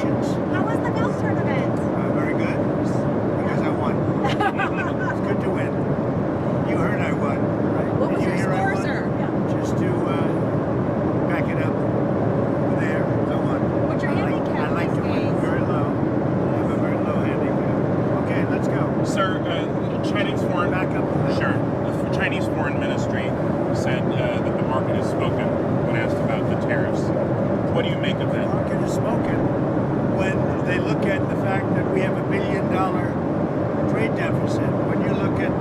Congratulations. How was the golf tournament? Very good. Because I won. It's good to win. You heard I won. Right? What was Did your you hear I score, won? sir? Just to back it up. There, I won. What's your handicap I like to these win days? very low. I have a very low handicap. Okay, let's go. Sir, Chinese foreign Back up. Sure. The Chinese Foreign Ministry said that the market has spoken when asked about the tariffs. What do you make of The that? market has spoken when they look at the fact that we have $1 billion trade deficit. When you look at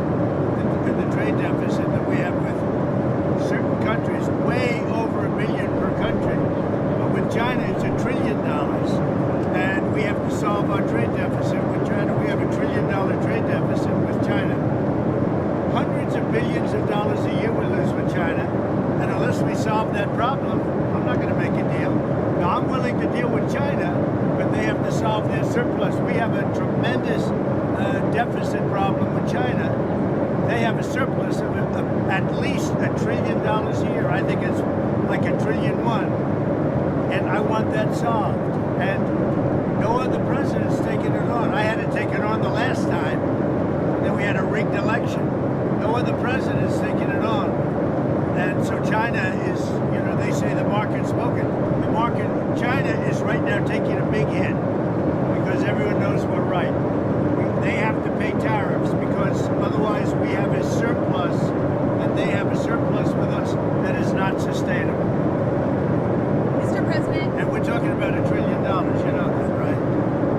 the trade deficit that we have with certain countries, way over $1 billion per country. But with China, it's $1 trillion, and we have to solve our trade deficit with China. We have $1 trillion trade deficit with China. Hundreds of billions of dollars a year we lose with China, and unless we solve that problem, I'm not going to make a deal. Now, I'm willing to deal with China, but they have to solve their surplus. We have a tremendous deficit problem with China. They have a surplus of at least $1 trillion a year. I think it's like $1.1 trillion, and I want that solved. And no other president's taken it on. I had to take it on the last time. Then we had a rigged election. No other president's taken it on. And so China is, they say the market's spoken. The market, China is right now taking a big hit because everyone knows we're right. They have to pay tariffs because otherwise we have a surplus and they have a surplus with us that is not sustainable. Mr. President. And we're talking about $1 trillion, you know that, right?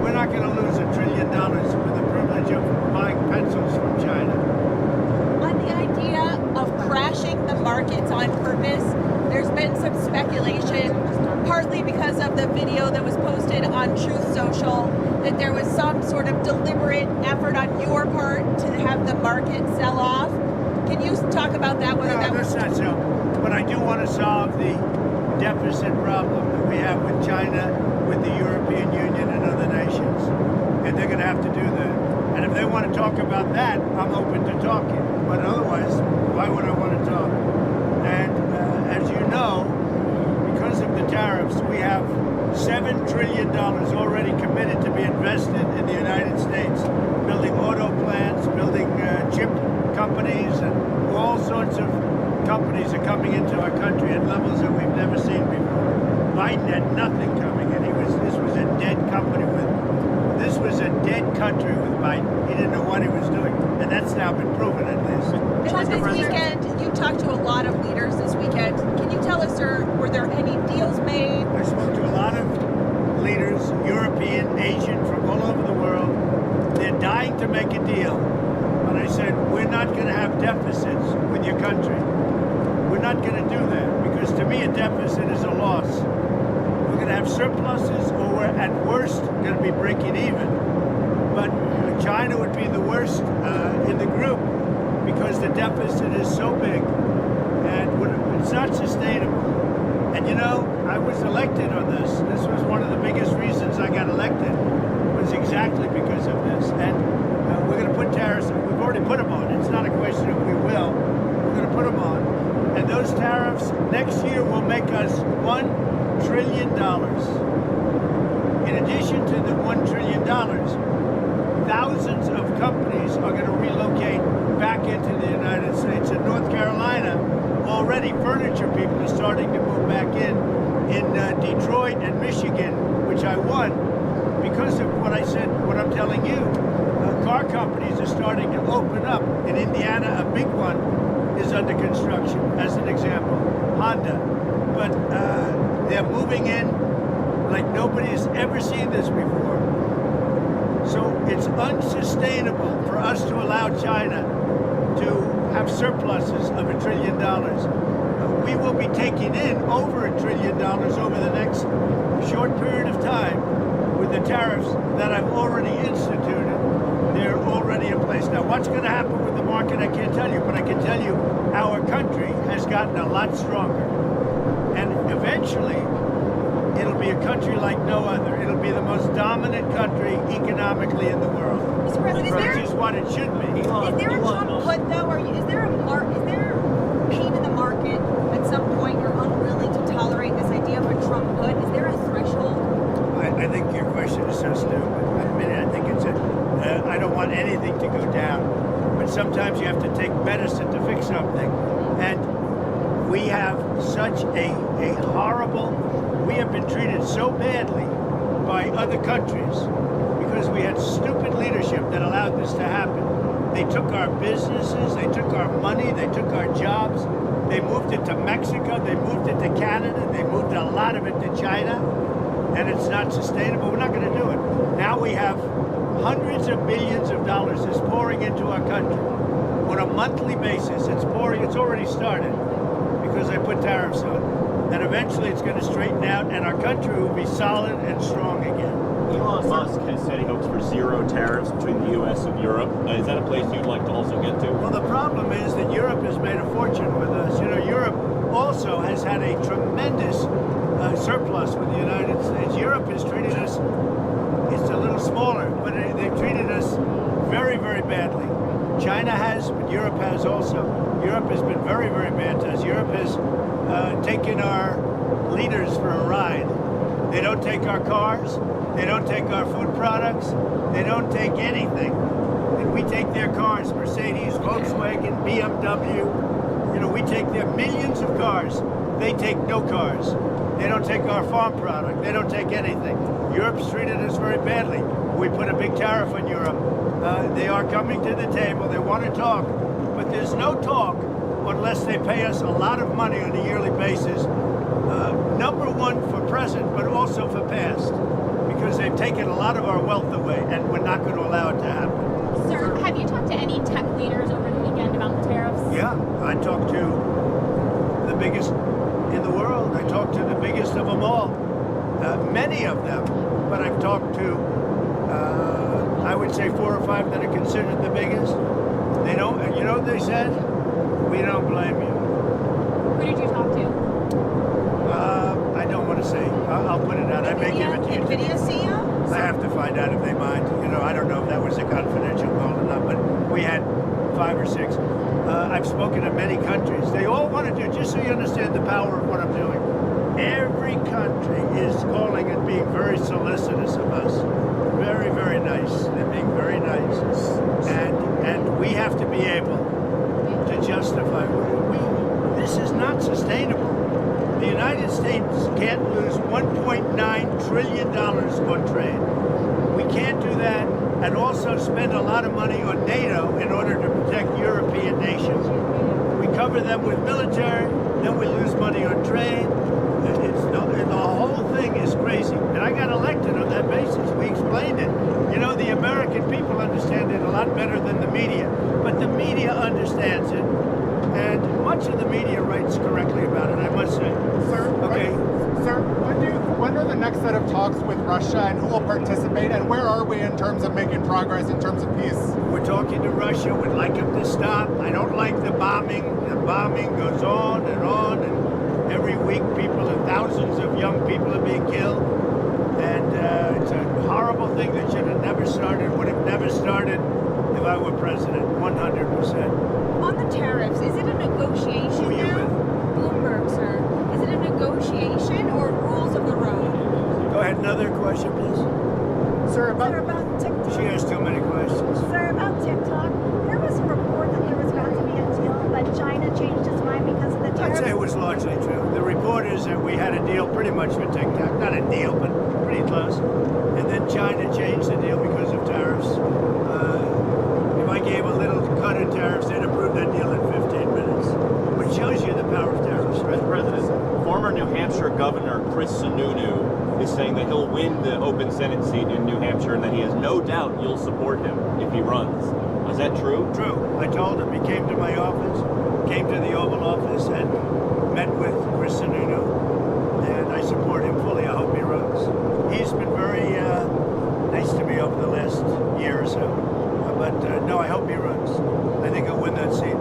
We're not going to lose $1 trillion with the privilege of buying pencils from China. On the idea of crashing the markets on purpose, there's been some speculation, partly because of the video that was posted on Truth Social, that there was some sort of deliberate effort on your part to have the market sell off. Can you talk about that? Whether that was not so. But I do want to solve the deficit problem that we have with China, with the European Union and other nations. And they're going to have to do that. And if they want to talk about that, I'm open to talking. But otherwise, why would I want to talk? And as you know, because of the tariffs, we have $7 trillion already committed to be invested in the United States, building auto plants, building chip companies, and all sorts of companies are coming into our country at levels that we've never seen before. Biden had nothing coming in. This was a dead country with Biden. He didn't know what he was doing, and that's now been proven at least. this weekend? You talked to a lot of leaders this weekend. Can you tell us, sir, were there any deals made? I spoke to a lot of leaders, European, Asian, from all over the world. They're dying to make a deal. But I said, we're not going to have deficits with your country. We're not going to do that, because to me a deficit is a loss. We're going to have surpluses, or we're at worst going to be breaking even. But China would be the worst in the group because the deficit is so big and it's not sustainable. And I was elected on this. This was one of the biggest reasons I got elected, was exactly because of this. And we're going to put tariffs, we've already put them on. It's not a question of we will. We're going to put them on. And those tariffs next year will make us $1 trillion. In addition to the $1 trillion, thousands of companies are going to relocate back into the United States. In North Carolina, already furniture people are starting to move back in Detroit and Michigan, which I won because of what I said, what I'm telling you. Car companies are starting to open up. In Indiana, a big one is under construction, as an example, Honda. But they're moving in like nobody's ever seen this before. So it's unsustainable for us to allow China to have surpluses of $1 trillion. We will be taking in over $1 trillion over the next short period of time with the tariffs that I've already instituted. They're already in place. Now, what's going to happen with the market, I can't tell you, but I can tell you our country has gotten a lot stronger. And eventually, it'll be a country like no other. It'll be the most dominant country economically in the world. Mr. President, which is what it should be. Is there a Trump put, though? Is there pain in the market at some point you're unwilling to tolerate this idea of a Trump put? Is there a threshold? I think your question such a horrible, we have been treated so badly by other countries because we had stupid leadership that allowed this to happen. They took our businesses, they took our money, they took our jobs, they moved it to Mexico, they moved it to Canada, they moved a lot of it to China, and it's not sustainable. We're not going to do it. Now we have hundreds of billions of dollars is pouring into our country. On a monthly basis, it's pouring, it's already started because they put tariffs on. And eventually it's going to straighten out and our country will be solid and strong again. Elon Musk has said he hopes for zero tariffs between the U.S. and Europe. Is that a place you'd like to also get to? Well, the problem is that Europe has made a fortune with us. You know, Europe also has had a tremendous surplus with the United States. Europe has treated us, it's a little smaller, but they've treated us very, very badly. China has, but Europe has also. Europe has been very, very bad to us. Europe has taken our leaders for a ride. They don't take our cars. They don't take our food products. They don't take anything. And we take their cars, Mercedes, Volkswagen, BMW. You know, we take their millions of cars. They take no cars. They don't take our farm product. They don't take anything. Europe's treated us very badly. We put a big tariff on Europe. They are coming to the table. They want to talk. But there's no talk unless they pay us a lot of money on a yearly basis. Number one for present, but also for past. Because they've taken a lot of our wealth away, and we're not going to allow it to happen. Sir, have you talked to any tech leaders over the weekend about the tariffs? Yeah, I talked to the biggest in the world. I talked to the biggest of them all. Many of them, but I've talked to, I would say 4 or 5 that are considered the biggest. They don't, you know what they said? We don't blame you. Who did you talk to? I don't want to say. I'll put it out. I may give it to you. NVIDIA CEO? I have to find out if they mind. You know, I don't know if that was a confidential call or not, but we had 5 or 6. I've spoken to many countries. They all want to do, just so you understand the power of what I'm doing. Every country is calling and being very solicitous of us. Very, very nice. They're being very nice. And we have to be able to justify. This is not sustainable. The United States can't lose $1.9 trillion on trade. We can't do that and also spend a lot of money on NATO in order to protect European nations. We cover them with military, then we lose money on trade. The whole thing is crazy. And I got elected on that basis. We explained it. You know, the American people understand it a lot better than the media. But the media understands it. And much of the media writes correctly about it, I must say. Sir, Okay. Sir, when are the next set of talks with Russia and who will participate, and where are we in terms of making progress in terms of peace? We're talking to Russia. We'd like them to stop. I don't like the bombing. The bombing goes on, and every week thousands of young people are being killed. And it's a horrible thing that should have never started, would have never started if I were president, 100%. On the tariffs, is it a negotiation Who are you now? with? Bloomberg, sir. Is it a negotiation or rules of the road? Go ahead, another question, please. Sir, Sir, about TikTok. She has too many questions. Sir, about TikTok. There was a report that there was about to be a deal, but China changed its mind because of the I'd tariffs. say it was largely true. The report is that we had a deal pretty much for TikTok. Not a deal, but pretty close. And then China changed the deal because of tariffs. If I gave a little cut in tariffs, they'd approve that deal in 15 minutes. Which shows you the power of tariffs, right? Mr. President, former New Hampshire Governor Chris Sununu is saying that he'll win the open Senate seat in New Hampshire and that he has no doubt you'll support him if he runs. Is that true? True. I told him. He came to my office, came to the Oval Office, and met with Chris Sununu, and I support him fully. I hope he runs. He's been very nice to me over the last year or so. But no, I hope he runs. I think he'll win that seat.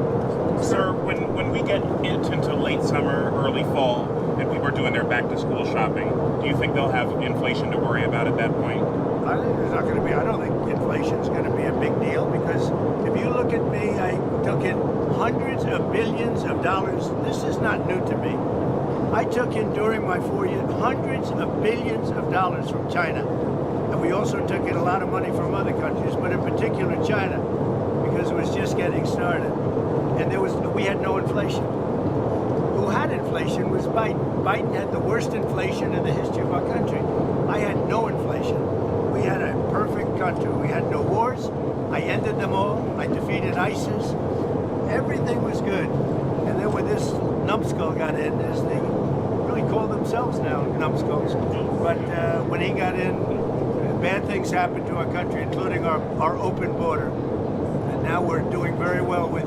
Sir, when we get into late summer, early fall, and people are doing their back-to-school shopping, do you think they'll have inflation to worry about at that point? I don't think inflation's going to be a big deal, because if you look at me, I took in hundreds of billions of dollars. This is not new to me. I took in during my 4 years hundreds of billions of dollars from China. And we also took in a lot of money from other countries, but in particular China, because it was just getting started. And we had no inflation. who had inflation was Biden. Biden had the worst inflation in the history of our country. I had no inflation. We had a perfect country. We had no wars. I ended them all. I defeated ISIS. Everything was good. And then when this numbskull got in, as they really call themselves now, numbskulls, but when he got in, bad things happened to our country, including our open border. And now we're doing very well with,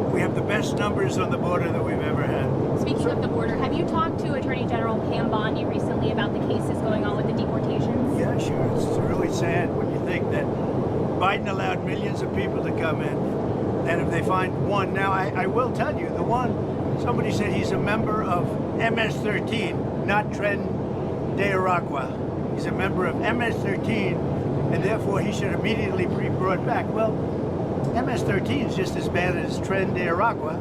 we have the best numbers on the border that we've ever had. Speaking of the border, have you talked to Attorney General Pam Bondi recently about the cases going on with the deportations? Yeah, sure. It's really sad when you think that Biden allowed millions of people to come in, and if they find one, now I will tell you, the one, somebody said he's a member of MS-13, not Tren de Aragua. He's a member of MS-13, and therefore he should immediately be brought back. Well, MS-13 is just as bad as Tren de Aragua.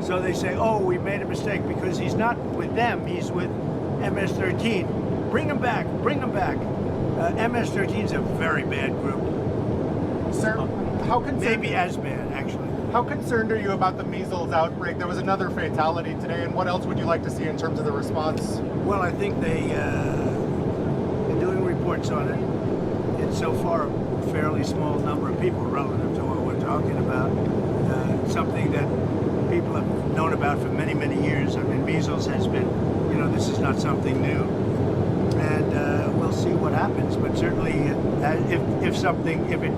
So they say, oh, we made a mistake because he's not with them, he's with MS-13. Bring him back, bring him back. MS-13 is a very bad group. Sir, how concerned? Maybe as bad, actually. How concerned are you about the measles outbreak? There was another fatality today, and what else would you like to see in terms of the response? Well, I think they're doing reports on it. It's so far a fairly small number of people relative to what we're talking about. Something that people have known about for many, many years. I mean, measles has been, this is not something new. And we'll see what happens. But certainly, if it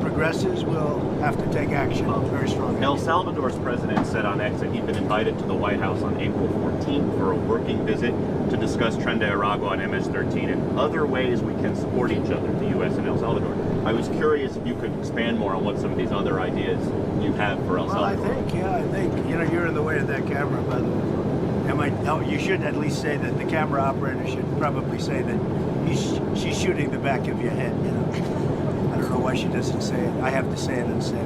progresses, we'll have to take action very strongly. El Salvador's president said on X that he'd been invited to the White House on April 14th for a working visit to discuss Tren de Aragua and MS-13 and other ways we can support each other, the U.S. and El Salvador. I was curious if you could expand more on what some of these other ideas you have for El Salvador. Well, I think, you're in the way of that camera, by the way. You should at least say that the camera operator should probably say that she's shooting the back of your head, I don't know why she doesn't say it. I have to say it instead.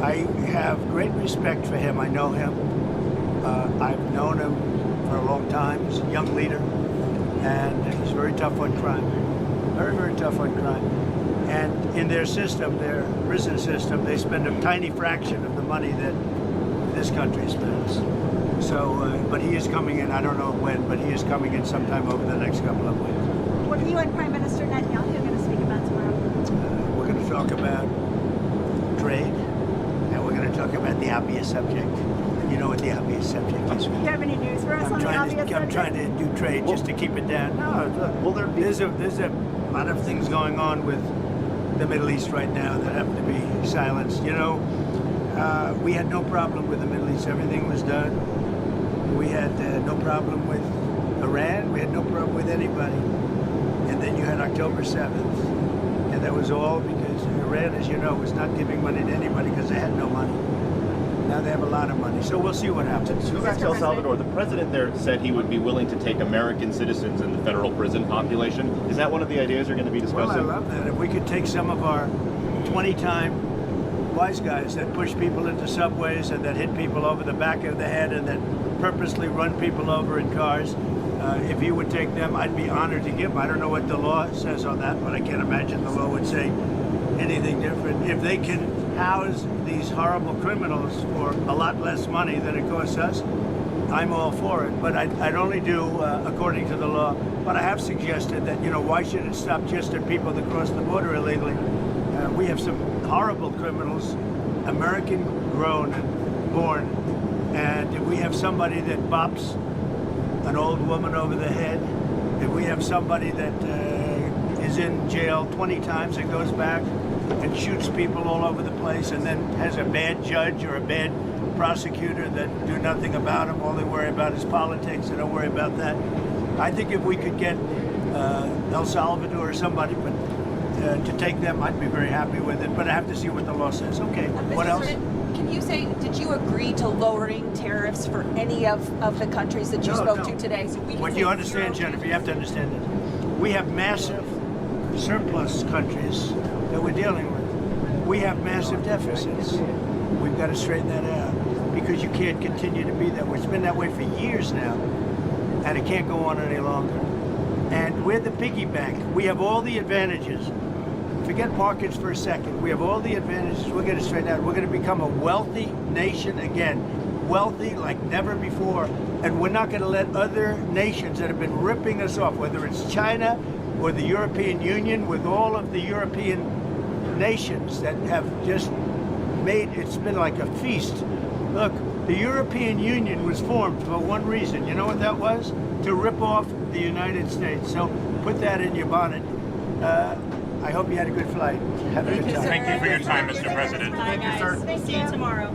I have great respect for him. I know him. I've known him for a long time. He's a young leader, and he's very tough on crime. Very, very tough on crime. And in their system, their prison system, they spend a tiny fraction of the money that this country spends. So, but he is coming in, I don't know when, but he is coming in sometime over the next couple of weeks. What are you and Prime Minister Netanyahu going to speak about tomorrow? We're going to talk about trade, and we're going to talk about the obvious subject. You know what the obvious subject is. Do you have any news for us on the obvious subject? I'm trying to do trade just to keep it down. No, look, there's a lot of things going on with the Middle East right now that have to be silenced. We had no problem with the Middle East. Everything was done. We had no problem with Iran. We had no problem with anybody. And then you had October 7th. And that was all because Iran, as you know, was not giving money to anybody because they had no money. Now they have a lot of money. So we'll see what happens. Go back to El Salvador. The president there said he would be willing to take American citizens in the federal prison population. Is that one of the ideas you're going to be discussing? Well, I love that. If we could take some of our 20-time wise guys that push people into subways and that hit people over the back of the head and that purposely run people over in cars, if he would take them, I'd be honored to give them. I don't know what the law says on that, but I can't imagine the law would say anything different. If they can house these horrible criminals for a lot less money than it costs us, I'm all for it. But I'd only do according to the law. But I have suggested that, why should it stop just at people that cross the border illegally? We have some horrible criminals, American grown and born, and if we have somebody that bops an old woman over the head, if we have somebody that is in jail 20 times and goes back and shoots people all over the place and then has a bad judge or a bad prosecutor that do nothing about him, all they worry about is politics, they don't worry about that. I think if we could get El Salvador or somebody to take them, I'd be very happy with it, but I have to see what the law says. Okay, what else? Can you say, did you agree to lowering tariffs for any of the countries that you spoke to today? So we what you understand, Jennifer, you have to understand this. We have massive surplus countries that we're dealing with. We have massive deficits. We've got to straighten that out because you can't continue to be that way. It's been that way for years now, and it can't go on any longer. And we're the piggy bank. We have all the advantages. forget markets for a second. We have all the advantages. We're going to straighten out. We're going to become a wealthy nation again, wealthy like never before. And we're not going to let other nations that have been ripping us off, whether it's China or the European Union, with all of the European nations that have just made, it's been like a feast. Look, the European Union was formed for one reason. You know what that was? To rip off the United States. So put that in your bonnet. I hope you had a good flight. Have a good time. Thank you for your time, Mr. President. Thank you, sir. See you tomorrow.